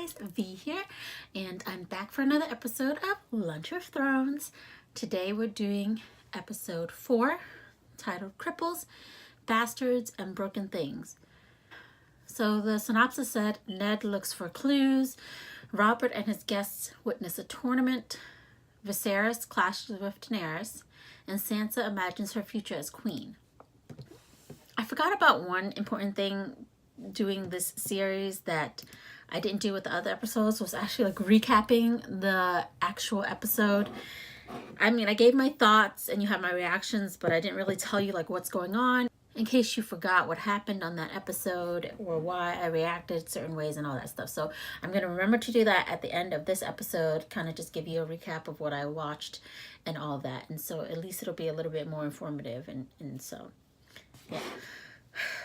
guys, V here, and I'm back for another episode of Lunch with Thrones. Today we're doing episode 4, titled Cripples, Bastards, and Broken Things. So the synopsis said, Ned looks for clues, Robert and his guests witness a tournament, Viserys clashes with Daenerys, and Sansa imagines her future as queen. I forgot about one important thing doing this series that I didn't do with the other episodes, was actually like recapping the actual episode. I mean, I gave my thoughts and you have my reactions, but I didn't really tell you like what's going on in case you forgot what happened on that episode or why I reacted certain ways and all that stuff. So I'm going to remember to do that at the end of this episode, kind of just give you a recap of what I watched and all of that. And so at least it'll be a little bit more informative. And so, yeah.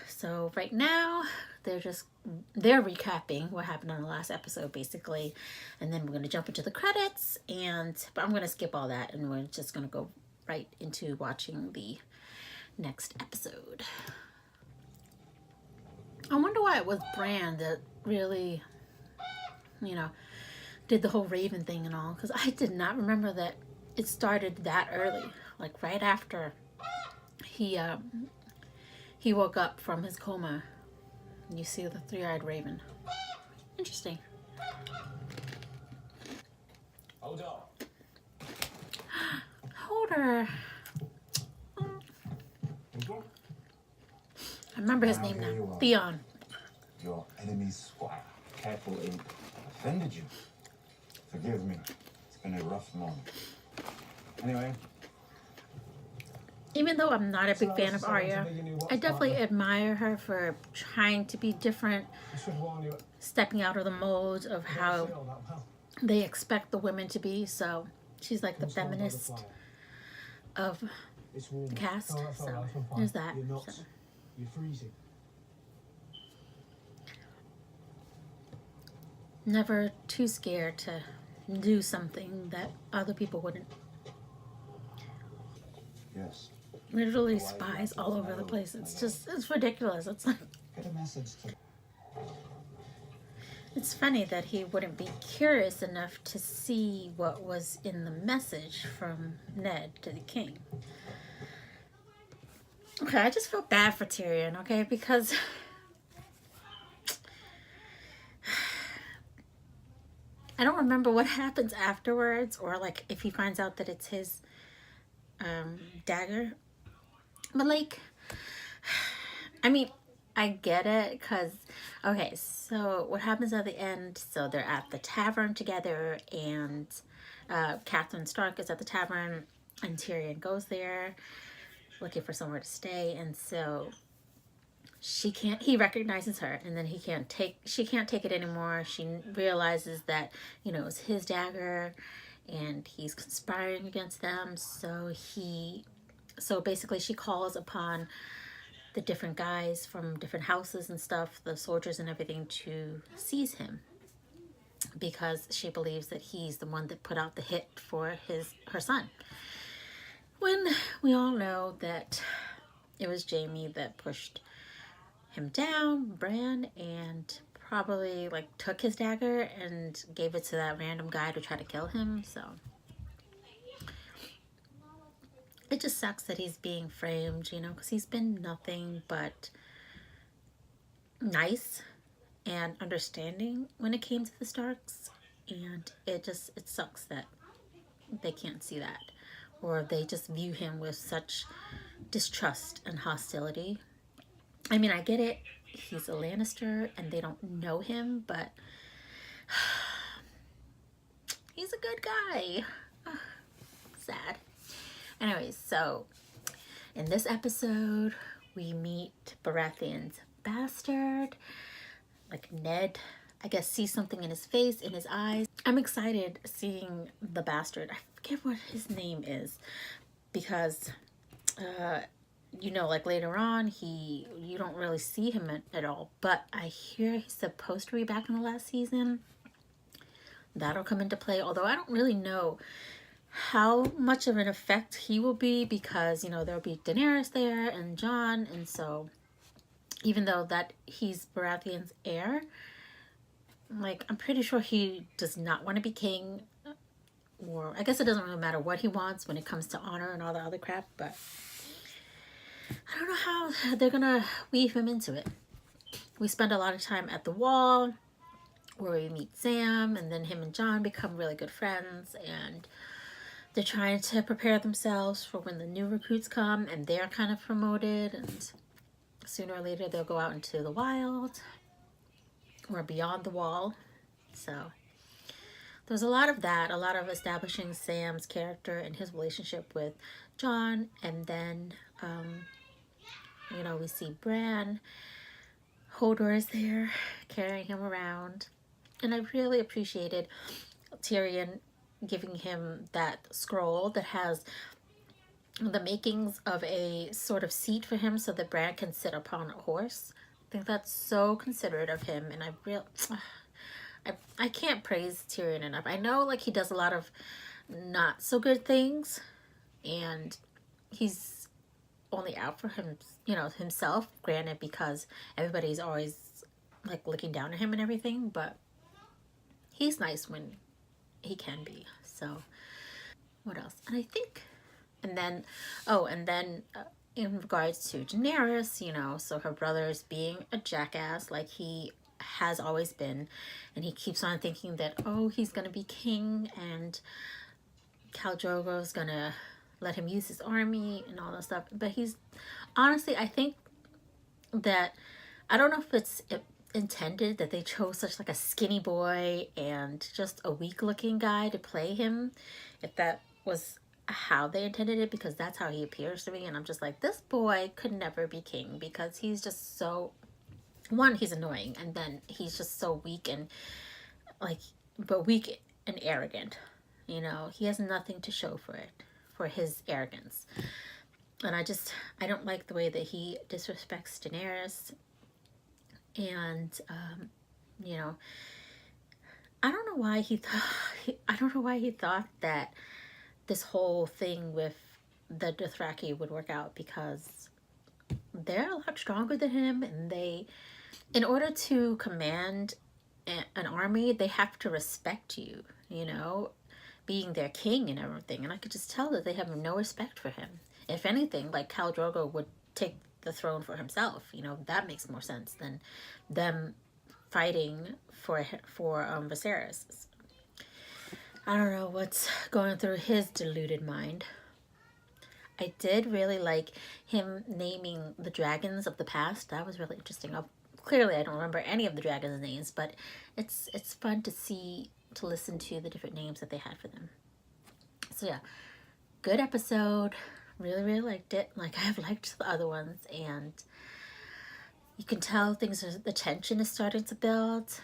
So right now they're recapping what happened on the last episode basically, and then we're going to jump into the credits, but I'm going to skip all that and we're just going to go right into watching the next episode. I wonder why it was Bran that really, did the whole Raven thing and all, because I did not remember that it started that early, like right after he woke up from his coma. And you see the three-eyed raven. Interesting. Hold up. Hold her. I remember his name now. Theon. Your enemy's squire. Careful it offended you. Forgive me. It's been a rough moment. Anyway. Even though I'm not a big fan of Arya, I definitely admire her for trying to be different, stepping out of the mold of how they expect the women to be. So she's like the feminist of the cast. So there's that. You're freezing. Never too scared to do something that other people wouldn't. Yes. Literally spies all over the place. It's ridiculous. It's like, Get a message to. it's funny that he wouldn't be curious enough to see what was in the message from Ned to the king. Okay, I just feel bad for Tyrion, okay, because I don't remember what happens afterwards, or like if he finds out that it's his dagger. But like, I mean, I get it, because, okay, so what happens at the end, so they're at the tavern together, and Catelyn Stark is at the tavern, and Tyrion goes there looking for somewhere to stay, and so he recognizes her, and then she can't take it anymore. She realizes that, it's his dagger, and he's conspiring against them, so basically she calls upon the different guys from different houses and stuff, the soldiers and everything, to seize him, because she believes that he's the one that put out the hit for her son. When we all know that it was Jaime that pushed him down, Bran, and probably like took his dagger and gave it to that random guy to try to kill him. So it just sucks that he's being framed, because he's been nothing but nice and understanding when it came to the Starks, and it sucks that they can't see that, or they just view him with such distrust and hostility. I mean, I get it, he's a Lannister and they don't know him, but he's a good guy. Sad. Anyways, so in this episode, we meet Baratheon's bastard. Like, Ned, I guess, sees something in his face, in his eyes. I'm excited seeing the bastard. I forget what his name is, because, like later on, you don't really see him at all. But I hear he's supposed to be back in the last season. That'll come into play, although I don't really know how much of an effect he will be, because there'll be Daenerys there and Jon, and so even though that he's Baratheon's heir, Like, I'm pretty sure he does not want to be king, or I guess it doesn't really matter what he wants when it comes to honor and all the other crap, but I don't know how they're gonna weave him into it. We spend a lot of time at the wall where we meet Sam, and then him and John become really good friends, and they're trying to prepare themselves for when the new recruits come and they're kind of promoted, and sooner or later they'll go out into the wild or beyond the wall. So there's a lot of that, a lot of establishing Sam's character and his relationship with John, and then you know, we see Bran. Hodor is there carrying him around, and I really appreciated Tyrion giving him that scroll that has the makings of a sort of seat for him so that Bran can sit upon a horse. I think that's so considerate of him, and I can't praise Tyrion enough. I know, like, he does a lot of not so good things, and he's only out for him, you know, himself, granted, because everybody's always like looking down at him and everything, but he's nice when he can be. So what else? And I think, and then in regards to Daenerys, you know, so her brother's being a jackass like he has always been, and he keeps on thinking that, oh, he's gonna be king and Khal Drogo's gonna let him use his army and all that stuff. But he's, honestly, I think that, I don't know if it's intended that they chose such like a skinny boy and just a weak looking guy to play him, if that was how they intended it, because that's how he appears to me, and I'm just like, this boy could never be king because he's just so, one, he's annoying, and then he's just so weak and like, but weak and arrogant, you know, he has nothing to show for it, for his arrogance. And I don't like the way that he disrespects Daenerys. And, you know, I don't know why he thought that this whole thing with the Dothraki would work out, because they're a lot stronger than him, and they, in order to command an army, they have to respect you, you know, being their king and everything. And I could just tell that they have no respect for him. If anything, like, Khal Drogo would take the throne for himself. You know, that makes more sense than them fighting for Viserys. I don't know what's going through his deluded mind. I did really like him naming the dragons of the past. That was really interesting. Clearly, I don't remember any of the dragons' names, but it's fun to see, to listen to the different names that they had for them. So yeah, good episode. Really, really liked it. Like, I've liked the other ones, and you can tell the tension is starting to build.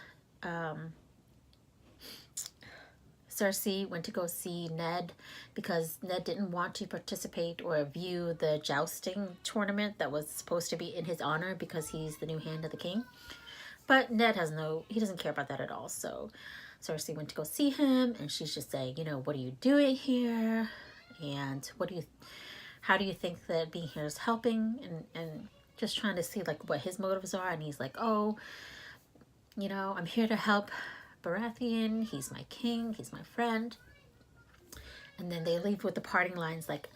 Cersei went to go see Ned because Ned didn't want to participate or view the jousting tournament that was supposed to be in his honor because he's the new hand of the king. But Ned he doesn't care about that at all. So Cersei went to go see him, and she's just saying, you know, what are you doing here? And how do you think that being here is helping? And just trying to see, like, what his motives are. And he's like, oh, you know, I'm here to help Baratheon. He's my king. He's my friend. And then they leave with the parting lines like,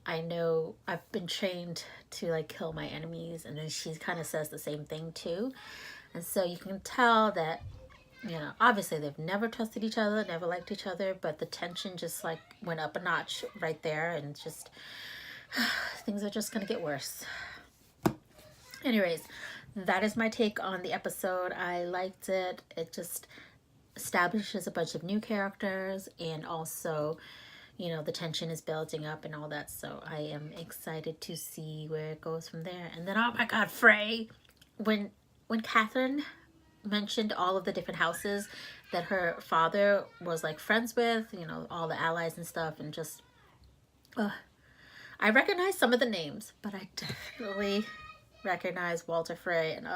I know I've been trained to, like, kill my enemies. And then she kind of says the same thing too. And so you can tell that, you know, obviously they've never trusted each other, never liked each other, but the tension just, like, went up a notch right there, and just things are just gonna get worse. Anyways, that is my take on the episode. I liked it. It just establishes a bunch of new characters, and also, you know, the tension is building up and all that. So I am excited to see where it goes from there. And then, oh my God, Frey! When Catherine mentioned all of the different houses that her father was, like, friends with, you know, all the allies and stuff, and just, I recognize some of the names, but I definitely recognize Walder Frey, and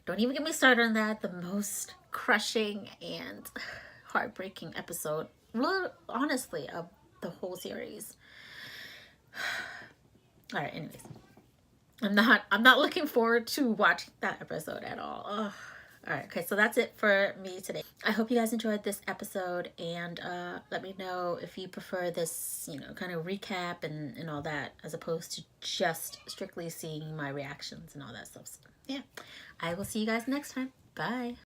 don't even get me started on that. The most crushing and heartbreaking episode, honestly, of the whole series. All right, anyways, I'm not looking forward to watching that episode at all. All right, okay, so that's it for me today. I hope you guys enjoyed this episode, and let me know if you prefer this, you know, kind of recap and all that, as opposed to just strictly seeing my reactions and all that stuff. So, yeah, I will see you guys next time. Bye.